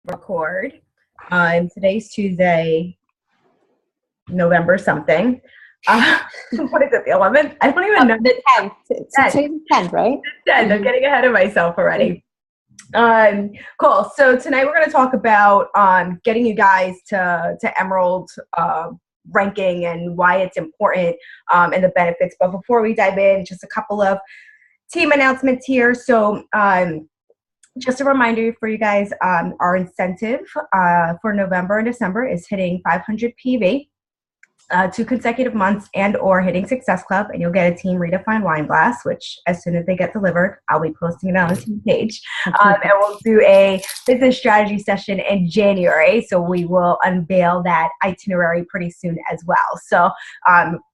record. Today's Tuesday, November something. What is it, the 11th? I don't even know. The 10th. It's the 10th, right? 10th. I'm getting ahead of myself already. Cool. So tonight we're going to talk about getting you guys to Emerald ranking and why it's important and the benefits. But before we dive in, just a couple of team announcements here. So just a reminder for you guys, our incentive for November and December is hitting 500 PV, 2 consecutive months, and or hitting Success Club, and you'll get a Team ReDefine wine glass, which as soon as they get delivered, I'll be posting it on the team page. And we'll do a business strategy session in January, so we will unveil that itinerary pretty soon as well. So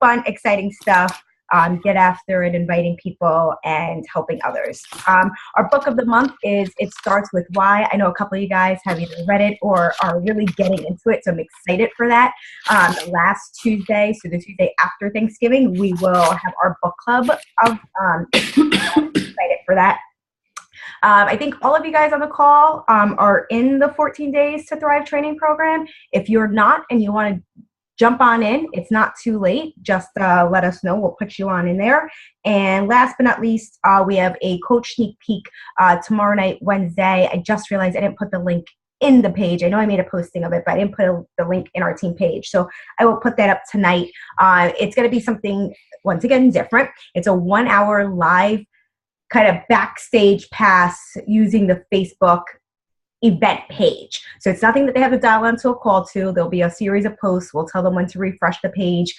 fun, exciting stuff. Get after it, inviting people and helping others. Our book of the month is It Starts With Why. I know a couple of you guys have either read it or are really getting into it, so I'm excited for that. Last Tuesday, so the Tuesday after Thanksgiving, we will have our book club. Excited for that. I think all of you guys on the call are in the 14 Days to Thrive training program. If you're not and you want to jump on in, it's not too late. Just let us know. We'll put you on in there. And last but not least, we have a coach sneak peek tomorrow night, Wednesday. I just realized I didn't put the link in the page. I know I made a posting of it, but I didn't put the link in our team page. So I will put that up tonight. It's going to be something, once again, different. It's a 1-hour live kind of backstage pass using the Facebook event page. So it's nothing that they have to dial onto a call to. There'll be a series of posts. We'll tell them when to refresh the page.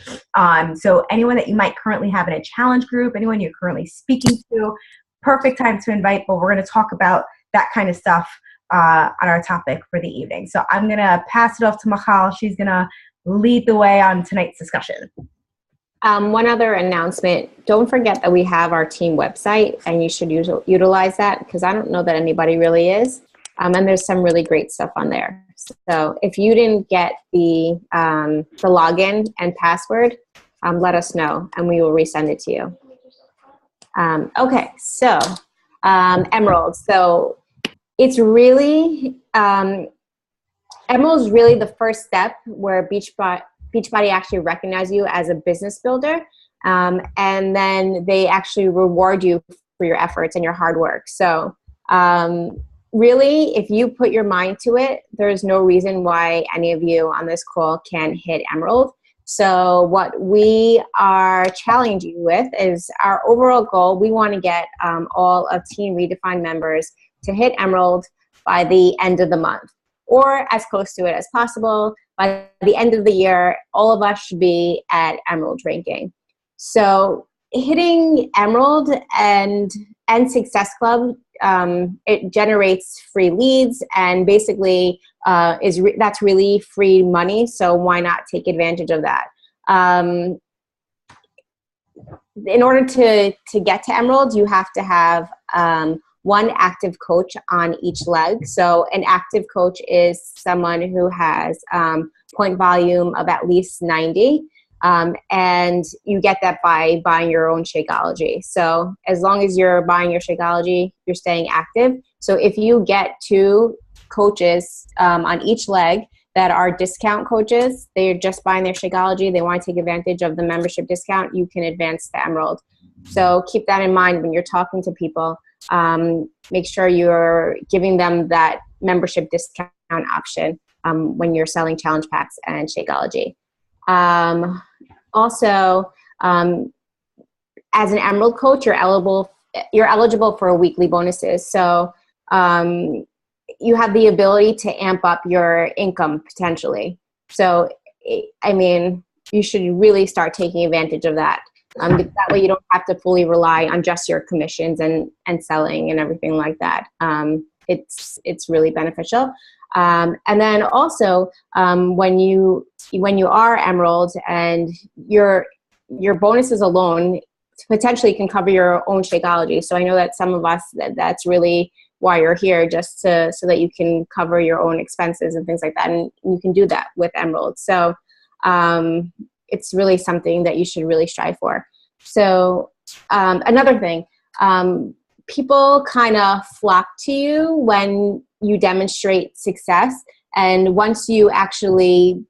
So anyone that you might currently have in a challenge group, anyone you're currently speaking to, perfect time to invite, but we're going to talk about that kind of stuff on our topic for the evening. So I'm going to pass it off to Michal. She's going to lead the way on tonight's discussion. One other announcement, don't forget that we have our team website, and you should utilize that, because I don't know that anybody really is. And there's some really great stuff on there. So if you didn't get the login and password, let us know and we will resend it to you. Okay, so Emerald. So it's really, Emerald is really the first step where Beachbody actually recognize you as a business builder. And then they actually reward you for your efforts and your hard work. So really, if you put your mind to it, there's no reason why any of you on this call can hit Emerald. So what we are challenging you with is our overall goal. We want to get all of Team ReDefine members to hit Emerald by the end of the month, or as close to it as possible. By the end of the year, all of us should be at Emerald ranking. So hitting Emerald and Success Club, it generates free leads, and basically that's really free money. So why not take advantage of that? In order to get to Emerald, you have to have one active coach on each leg. So an active coach is someone who has point volume of at least 90. And you get that by buying your own Shakeology. So as long as you're buying your Shakeology, you're staying active. So if you get 2 coaches on each leg that are discount coaches, they're just buying their Shakeology, they want to take advantage of the membership discount, you can advance to Emerald. So keep that in mind when you're talking to people. Make sure you're giving them that membership discount option when you're selling challenge packs and Shakeology. Also, as an Emerald coach, you're eligible for weekly bonuses. So you have the ability to amp up your income potentially. So, I mean, you should really start taking advantage of that. That way you don't have to fully rely on just your commissions and selling and everything like that. It's really beneficial. And then also, when you are Emerald and your bonuses alone potentially can cover your own Shakeology. So I know that some of us, that's really why you're here, just so that you can cover your own expenses and things like that. And you can do that with Emerald. So it's really something that you should really strive for. So another thing, people kind of flock to you when you demonstrate success. And once you actually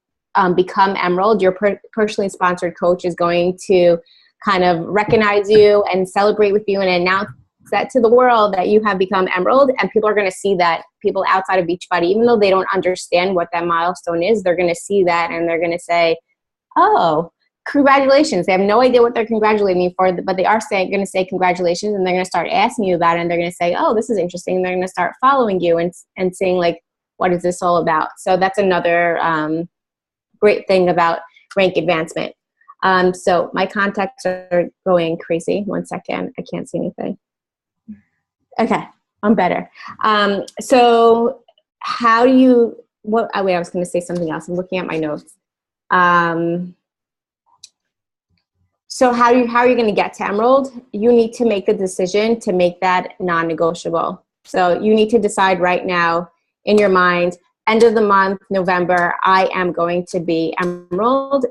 become Emerald, your personally sponsored coach is going to kind of recognize you and celebrate with you and announce that to the world that you have become Emerald. And people are going to see that. People outside of Beachbody, even though they don't understand what that milestone is, they're going to see that and they're going to say, oh, congratulations. They have no idea what they're congratulating you for, but they are going to say congratulations, and they're going to start asking you about it, and they're going to say, oh, this is interesting. And they're going to start following you and saying, like, what is this all about? So that's another great thing about rank advancement. So my contacts are going crazy. 1 second. I can't see anything. Okay, I'm better. So how do you, wait, I was going to say something else. I'm looking at my notes. So how are you going to get to Emerald? You need to make the decision to make that non-negotiable. So you need to decide right now in your mind, end of the month, November, I am going to be Emerald.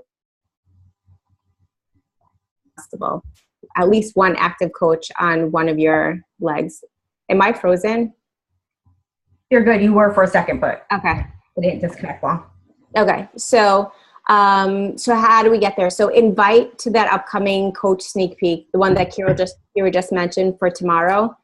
At least one active coach on one of your legs. Am I frozen? You're good. You were for a second, but okay, it didn't disconnect long. Okay, so how do we get there? So invite to that upcoming coach sneak peek, the one that Kira just mentioned for tomorrow.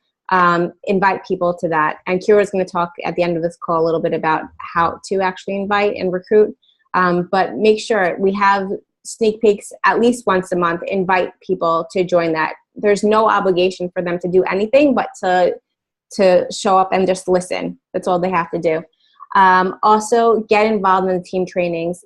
Invite people to that. And Kira is going to talk at the end of this call a little bit about how to actually invite and recruit. But make sure we have sneak peeks at least once a month. Invite people to join that. There's no obligation for them to do anything but to show up and just listen. That's all they have to do. Also, get involved in the team trainings.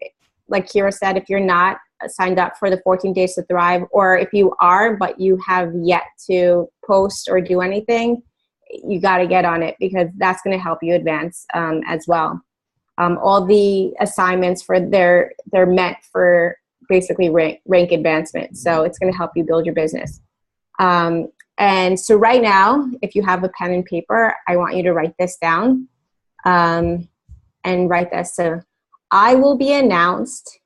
Like Kira said, if you're not signed up for the 14 Days to Thrive, or if you are but you have yet to post or do anything, you got to get on it, because that's going to help you advance as well. All the assignments they're meant for basically rank advancement, so it's going to help you build your business. And so right now, if you have a pen and paper, I want you to write this down and write this. So I will be announced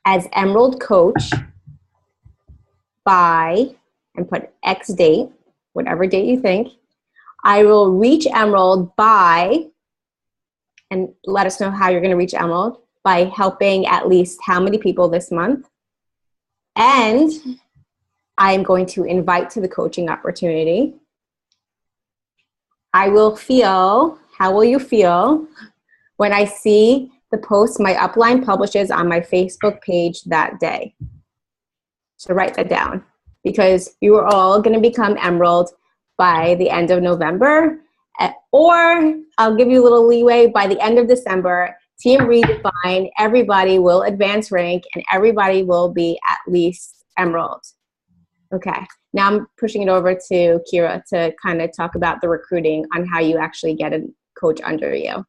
as Emerald Coach by, and put X date, whatever date you think. I will reach Emerald by, and let us know how you're going to reach Emerald, by helping at least how many people this month. And I'm going to invite to the coaching opportunity. I will feel, how will you feel when I see the post my upline publishes on my Facebook page that day? So write that down, because you are all going to become Emerald by the end of November, or I'll give you a little leeway, by the end of December. Team ReDefine, everybody will advance rank and everybody will be at least Emerald. Okay, now I'm pushing it over to Kira to kind of talk about the recruiting on how you actually get a coach under you.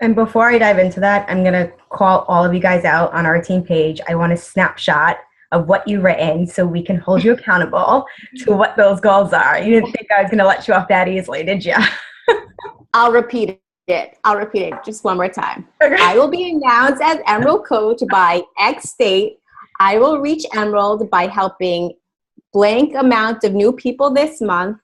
And before I dive into that, I'm going to call all of you guys out on our team page. I want a snapshot of what you've written so we can hold you accountable to what those goals are. You didn't think I was going to let you off that easily, did you? I'll repeat it just one more time. Okay. I will be announced as Emerald Coach by X date. I will reach Emerald by helping blank amount of new people this month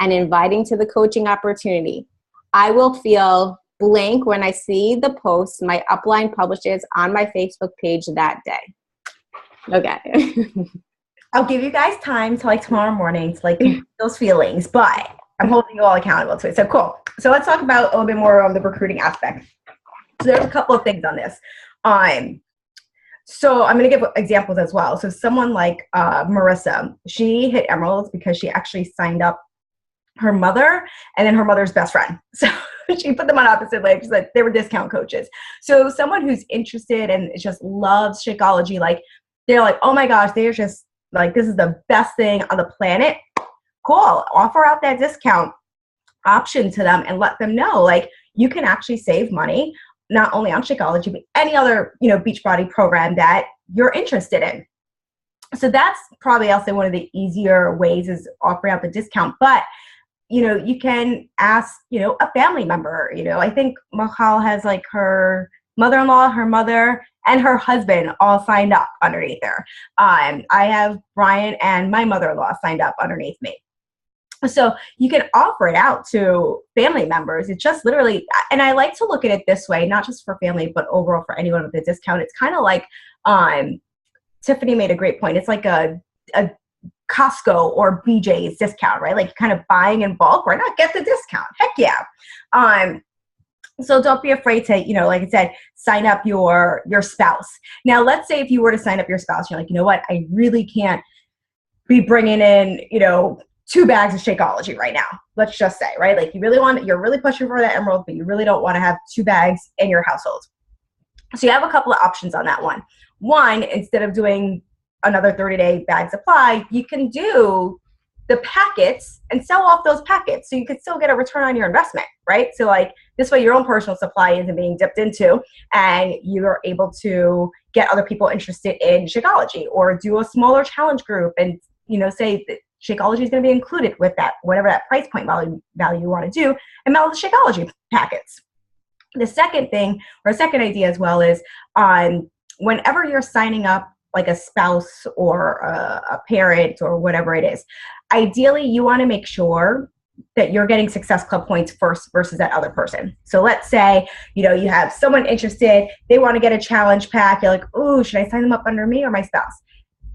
and inviting to the coaching opportunity. I will feel blank when I see the post my upline publishes on my Facebook page that day. Okay. I'll give you guys time till like tomorrow morning to like those feelings, but I'm holding you all accountable to it. So cool. So let's talk about a little bit more on the recruiting aspect. So there's a couple of things on this. So I'm going to give examples as well. So someone like Marissa, she hit Emeralds because she actually signed up her mother and then her mother's best friend. So she put them on opposite legs. Like they were discount coaches. So someone who's interested and just loves Shakeology, like they're like, oh my gosh, they're just like, this is the best thing on the planet. Cool. Offer out that discount option to them and let them know, like, you can actually save money, not only on Shakeology, but any other, Beachbody program that you're interested in. So that's probably, I'll say, one of the easier ways is offering out the discount. But, you can ask, a family member, I think Mahal has like her mother-in-law, her mother, and her husband all signed up underneath her. I have Brian and my mother-in-law signed up underneath me. So you can offer it out to family members. It's just literally, and I like to look at it this way, not just for family, but overall for anyone with a discount. It's kind of like, Tiffany made a great point. It's like a Costco or BJ's discount, right? Like kind of buying in bulk. Why not get the discount? Heck yeah. So don't be afraid to, like I said, sign up your spouse. Now, let's say if you were to sign up your spouse, you're like, you know what? I really can't be bringing in, 2 bags of Shakeology right now. Let's just say, right? Like you're really pushing for that emerald, but you really don't want to have 2 bags in your household. So you have a couple of options on that one. One, instead of doing another 30-day bag supply, you can do the packets and sell off those packets so you could still get a return on your investment, right? So like this way your own personal supply isn't being dipped into and you're able to get other people interested in Shakeology, or do a smaller challenge group and, say that Shakeology is going to be included with that, whatever that price point value you want to do, and mail the Shakeology packets. The second thing, or second idea as well, is whenever you're signing up like a spouse or a parent or whatever it is, ideally you want to make sure that you're getting Success Club points first versus that other person. So let's say, you have someone interested, they want to get a challenge pack. You're like, ooh, should I sign them up under me or my spouse?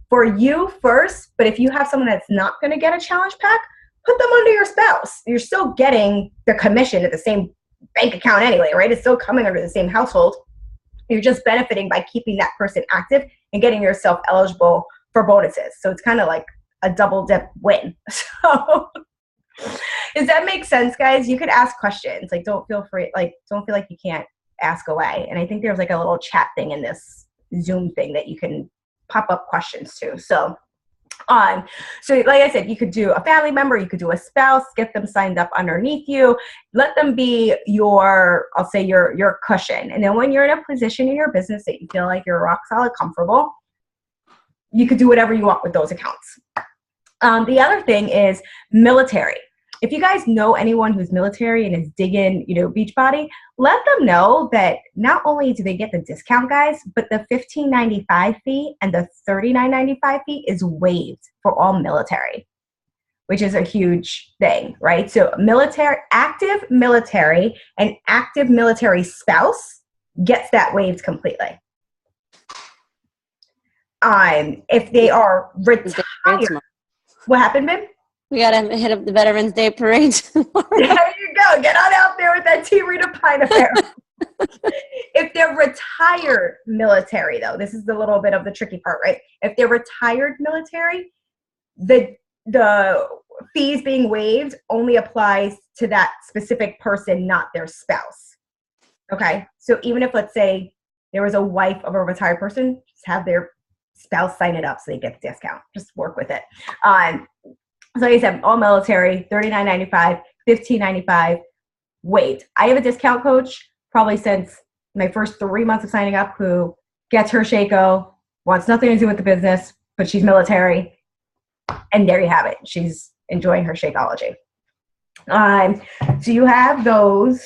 For you first, but if you have someone that's not going to get a challenge pack, put them under your spouse. You're still getting the commission at the same bank account anyway, right? It's still coming under the same household. You're just benefiting by keeping that person active and getting yourself eligible for bonuses. So it's kind of like a double dip win. So does that make sense, guys? You could ask questions. Like, don't feel like you can't ask away. And I think there's like a little chat thing in this Zoom thing that you can pop up questions to. So like I said, you could do a family member, you could do a spouse, get them signed up underneath you, let them be your cushion. And then when you're in a position in your business that you feel like you're rock solid comfortable, you could do whatever you want with those accounts. The other thing is military. If you guys know anyone who's military and is digging, Beachbody, let them know that not only do they get the discount, guys, but the $15.95 fee and the $39.95 fee is waived for all military, which is a huge thing, right? So active military and active military spouse gets that waived completely. If they are retired, what happened, babe? We got to hit up the Veterans Day parade tomorrow. There you go. Get on out there with that Team ReDefine affair. If they're retired military, though, this is a little bit of the tricky part, right? If they're retired military, the fees being waived only applies to that specific person, not their spouse. Okay? So even if, let's say, there was a wife of a retired person, just have their spouse sign it up so they get the discount. Just work with it. So like I said, all military, $39.95, $15.95, waived. I have a discount coach probably since my first 3 months of signing up who gets her Shako, wants nothing to do with the business, but she's military. And there you have it. She's enjoying her Shakeology. So you have those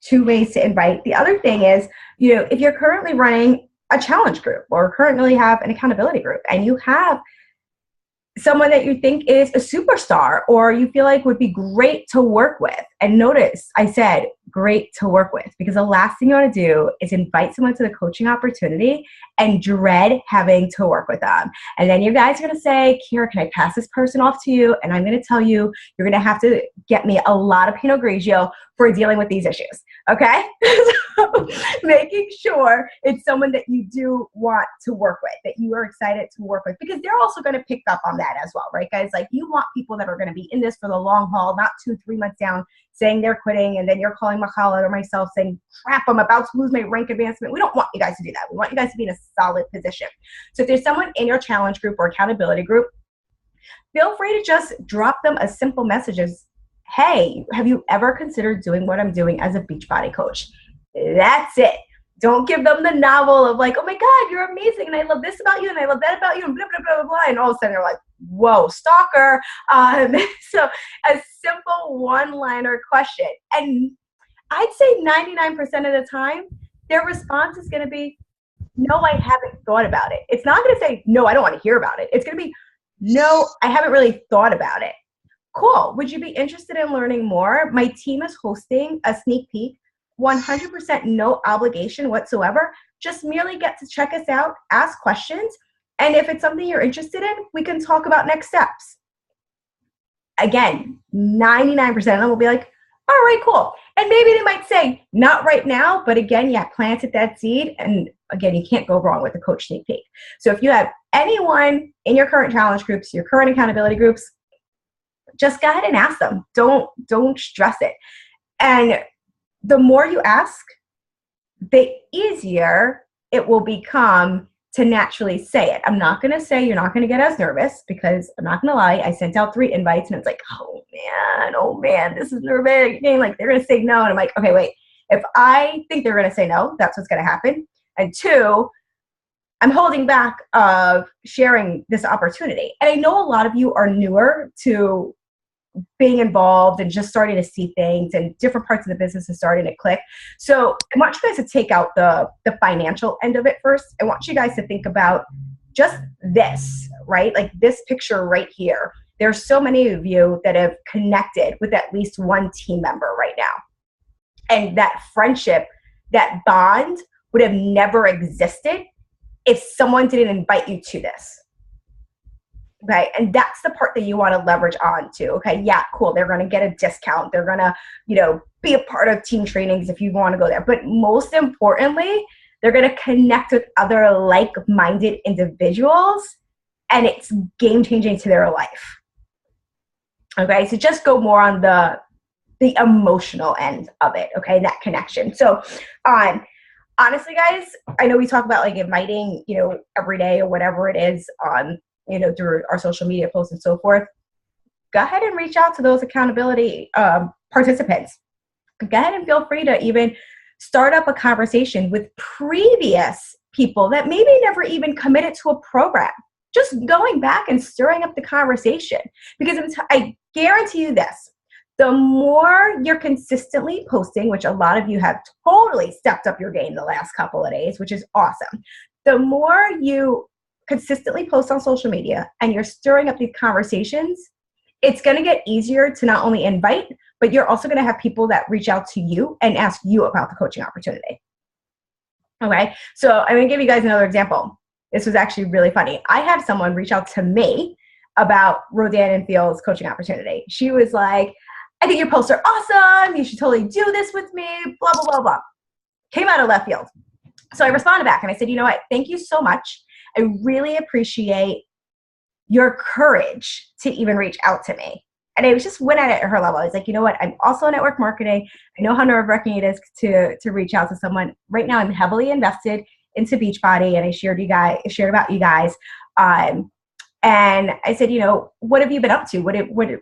2 ways to invite. The other thing is, if you're currently running a challenge group or currently have an accountability group and you have someone that you think is a superstar or you feel like would be great to work with. And notice I said great to work with, because the last thing you want to do is invite someone to the coaching opportunity and dread having to work with them. And then you guys are going to say, Kira, can I pass this person off to you? And I'm going to tell you, you're going to have to get me a lot of Pinot Grigio for dealing with these issues. Okay? So making sure it's someone that you do want to work with, that you are excited to work with, because they're also going to pick up on that as well, right, guys? Like, you want people that are going to be in this for the long haul, not 2-3 months down saying they're quitting, and then you're calling Makala or myself saying, crap, I'm about to lose my rank advancement. We don't want you guys to do that. We want you guys to be in a solid position. So if there's someone in your challenge group or accountability group, feel free to just drop them a simple message as, hey, have you ever considered doing what I'm doing as a Beachbody coach? That's it. Don't give them the novel of like, oh my God, you're amazing, and I love this about you, and I love that about you, and blah, blah, blah, blah, blah. And all of a sudden they're like, whoa, stalker. So a simple one-liner question. And I'd say 99% of the time, their response is going to be, no, I haven't thought about it. It's not going to say, no, I don't want to hear about it. It's going to be, no, I haven't really thought about it. cool. Would you be interested in learning more? My team is hosting a sneak peek, 100% no obligation whatsoever. Just merely get to check us out, ask questions, and if it's something you're interested in, we can talk about next steps. Again, 99% of them will be like, all right, cool. And maybe they might say, not right now, but again, yeah, planted that seed. And again, you can't go wrong with the coach sneak peek. So if you have anyone in your current challenge groups, your current accountability groups, just go ahead and ask them. Don't stress it. And the more you ask, the easier it will become to naturally say it. I'm not going to say you're not going to get as nervous, because I'm not going to lie, I sent out 3 invites and it's like, oh man, this is nervous. Like, they're going to say no. And I'm like, okay, wait, if I think they're going to say no, that's what's going to happen. And 2, I'm holding back of sharing this opportunity. And I know a lot of you are newer to being involved and just starting to see things, and different parts of the business is starting to click. So I want you guys to take out the financial end of it first. I want you guys to think about just this, right? Like this picture right here. There's so many of you that have connected with at least one team member right now. And that friendship, that bond would have never existed if someone didn't invite you to this. Okay, and that's the part that you want to leverage on to. Okay, yeah, cool. They're going to get a discount. They're going to, be a part of team trainings if you want to go there. But most importantly, they're going to connect with other like-minded individuals, and it's game-changing to their life. Okay, so just go more on the emotional end of it. Okay, that connection. So, honestly, guys, I know we talk about like inviting, every day or whatever it is on, through our social media posts and so forth. Go ahead and reach out to those accountability participants. Go ahead and feel free to even start up a conversation with previous people that maybe never even committed to a program. Just going back and stirring up the conversation. Because I guarantee you this, the more you're consistently posting, which a lot of you have totally stepped up your game the last couple of days, which is awesome. The more you consistently post on social media and you're stirring up these conversations, it's going to get easier to not only invite, but you're also going to have people that reach out to you and ask you about the coaching opportunity. Okay, so I'm going to give you guys another example. This was actually really funny. I had someone reach out to me about Rodan and Field's coaching opportunity. She was like, I think your posts are awesome. You should totally do this with me, blah, blah, blah, blah. Came out of left field. So I responded back and I said, you know what? Thank you so much. I really appreciate your courage to even reach out to me. And I just went at it at her level. I was like, you know what? I'm also in network marketing. I know how nerve-wracking it is to reach out to someone. Right now, I'm heavily invested into Beachbody, and I shared about you guys. And I said, what have you been up to?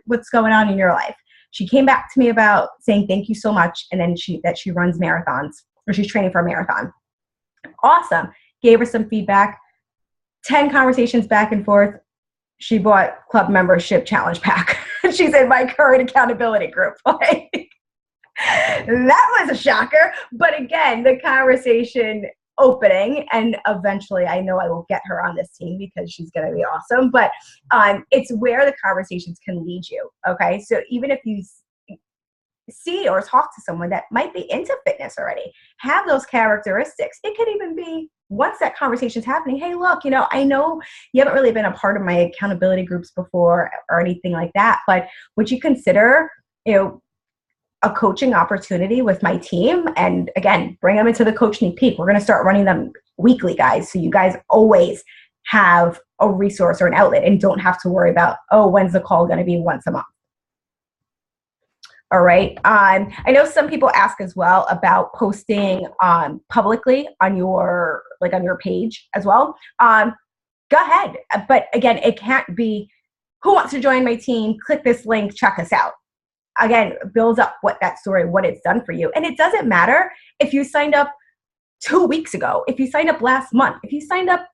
What's going on in your life? She came back to me about saying thank you so much, and then she runs marathons, or she's training for a marathon. Awesome. Gave her some feedback. 10 conversations back and forth. She bought club membership challenge pack. She's in my current accountability group. That was a shocker. But again, the conversation opening, and eventually I know I will get her on this team because she's going to be awesome. But it's where the conversations can lead you. Okay, so even if you see or talk to someone that might be into fitness already, have those characteristics. It could even be, once that conversation's happening, hey, look, I know you haven't really been a part of my accountability groups before or anything like that, but would you consider, a coaching opportunity with my team? And again, bring them into the Coach Sneak Peek. We're going to start running them weekly, guys. So you guys always have a resource or an outlet and don't have to worry about, when's the call going to be once a month? All right. I know some people ask as well about posting publicly on your page as well. Go ahead. But again, it can't be, who wants to join my team? Click this link, check us out. Again, build up that story, what it's done for you. And it doesn't matter if you signed up 2 weeks ago, if you signed up last month, if you signed up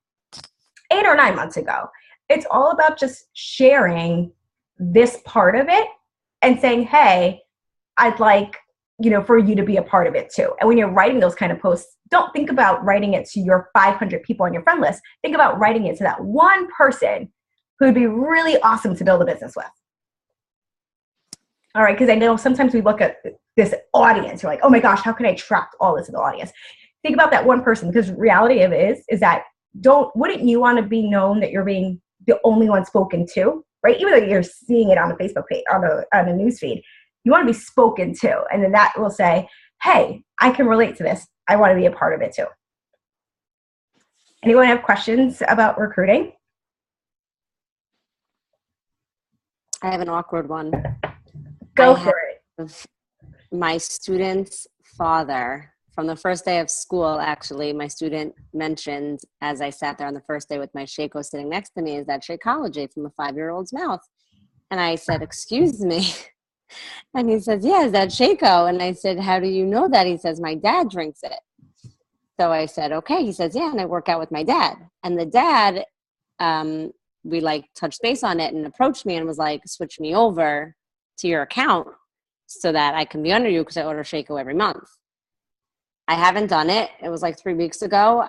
8 or 9 months ago. It's all about just sharing this part of it and saying, hey, I'd like, for you to be a part of it too. And when you're writing those kind of posts, don't think about writing it to your 500 people on your friend list. Think about writing it to that one person who would be really awesome to build a business with. All right, because I know sometimes we look at this audience, you're like, oh my gosh, how can I track all this in the audience? Think about that one person, because reality of it is that wouldn't you want to be known that you're being the only one spoken to, right? Even though you're seeing it on the Facebook page, on a news feed, you want to be spoken to. And then that will say, hey, I can relate to this. I want to be a part of it too. Anyone have questions about recruiting? I have an awkward one. Go for it. My student's father, from the first day of school, actually, my student mentioned, as I sat there on the first day with my Shaco sitting next to me, is that Shakeology from a 5-year-old's mouth? And I said, excuse me. And he says, yeah, is that Shaco? And I said, how do you know that? He says, my dad drinks it. So I said, okay. He says, yeah, and I work out with my dad. And the dad, we like touched base on it and approached me and was like, switch me over to your account so that I can be under you, because I order Shaco every month. I haven't done it. It was like 3 weeks ago.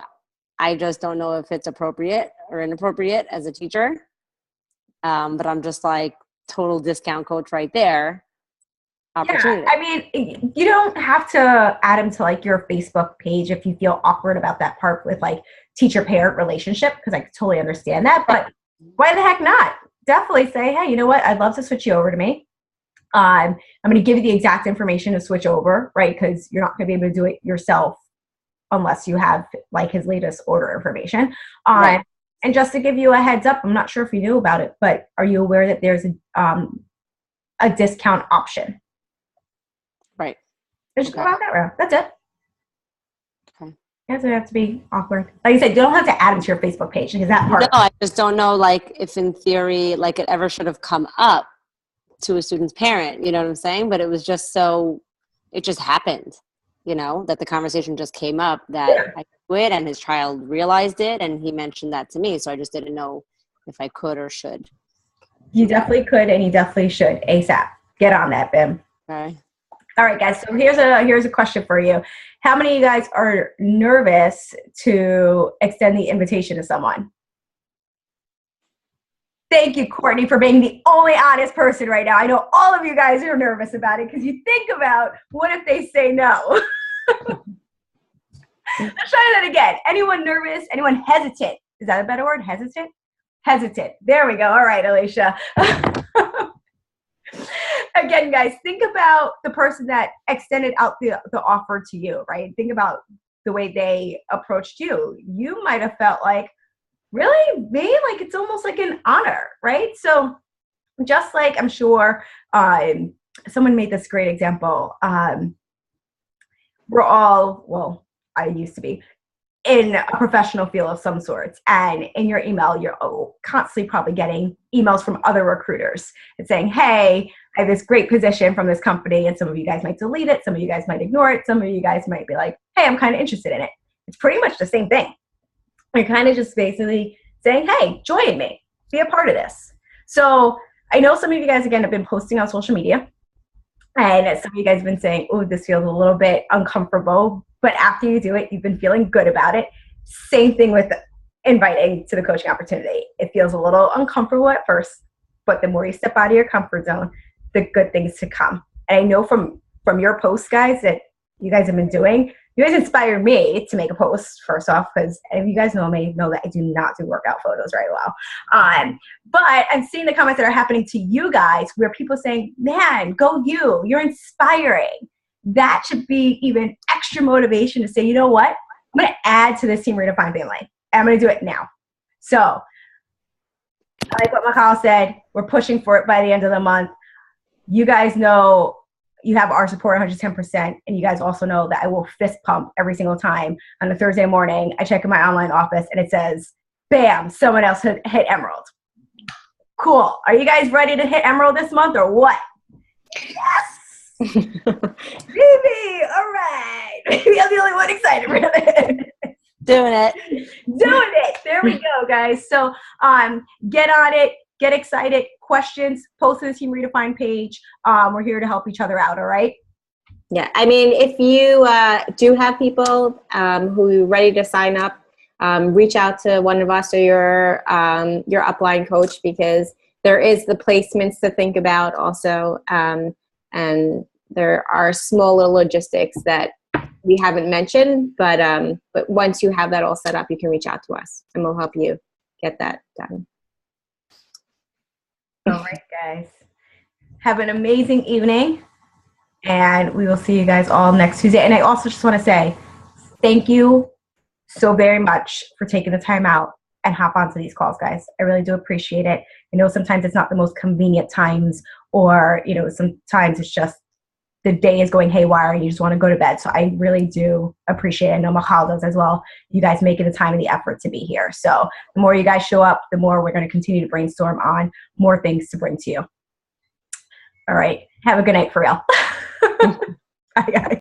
I just don't know if it's appropriate or inappropriate as a teacher. But I'm just like, total discount coach right there. Opportunity. Yeah, I mean, you don't have to add them to like your Facebook page if you feel awkward about that part with like teacher-parent relationship, because I totally understand that. But why the heck not? Definitely say, hey, you know what? I'd love to switch you over to me. I'm going to give you the exact information to switch over, right? Because you're not going to be able to do it yourself unless you have like his latest order information. Right. And just to give you a heads up, I'm not sure if you knew about it, but are you aware that there's a discount option? Right. Just go out that route. That's it. Okay. It doesn't have to be awkward. Like I said, you don't have to add them to your Facebook page, because that part. No, I just don't know, like, if in theory, like, it ever should have come up to a student's parent, you know what I'm saying? But it was just it just happened, you know, that the conversation just came up that I do it, and his child realized it, and he mentioned that to me. So I just didn't know if I could or should. You definitely could, and you definitely should. ASAP. Get on that, Bim. Okay. All right, guys. So here's a question for you. How many of you guys are nervous to extend the invitation to someone? Thank you, Courtney, for being the only honest person right now. I know all of you guys are nervous about it, because you think about, what if they say no? Let's try that again. Anyone nervous? Anyone hesitant? Is that a better word? Hesitant? Hesitant. There we go. All right, Alicia. Again, guys, think about the person that extended out the offer to you, right? Think about the way they approached you. You might have felt like, really? Me? Like, it's almost like an honor, right? So just like, I'm sure someone made this great example. We're all, well, I used to be in a professional field of some sorts, and in your email, you're constantly probably getting emails from other recruiters and saying, hey, I have this great position from this company, and some of you guys might delete it, some of you guys might ignore it, some of you guys might be like, hey, I'm kind of interested in it. It's pretty much the same thing. You're kind of just basically saying, hey, join me, be a part of this. So I know some of you guys, again, have been posting on social media, and some of you guys have been saying, oh, this feels a little bit uncomfortable, but after you do it, you've been feeling good about it. Same thing with inviting to the coaching opportunity. It feels a little uncomfortable at first, but the more you step out of your comfort zone, the good things to come. And I know from your posts, guys, that you guys have been doing, you guys inspired me to make a post, first off, because if you guys know me, know that I do not do workout photos very well. But I'm seeing the comments that are happening to you guys where people are saying, man, go you, you're inspiring. That should be even extra motivation to say, you know what? I'm going to add to this Team ReDefine family. I'm going to do it now. So, like what Michal said, we're pushing for it by the end of the month. You guys know you have our support 110%, and you guys also know that I will fist pump every single time on a Thursday morning. I check in my online office, and it says, bam, someone else hit Emerald. Cool. Are you guys ready to hit Emerald this month or what? Yes! Baby, all right. Maybe I'm the only one excited for it. Doing it. Doing it. There we go, guys. So get on it. Get excited. Questions, post to the Team ReDefine page. We're here to help each other out, all right? Yeah, I mean, if you do have people who are ready to sign up, reach out to one of us or your upline coach, because there is the placements to think about also. And there are small little logistics that we haven't mentioned, but once you have that all set up, you can reach out to us and we'll help you get that done. All right, guys. Have an amazing evening, and we will see you guys all next Tuesday. And I also just want to say thank you so very much for taking the time out and hop onto these calls, guys. I really do appreciate it. I know sometimes it's not the most convenient times, or, you know, sometimes it's just the day is going haywire and you just want to go to bed. So I really do appreciate it. I know Michal does as well. You guys making the time and the effort to be here. So the more you guys show up, the more we're going to continue to brainstorm on more things to bring to you. All right. Have a good night for real. Bye, guys.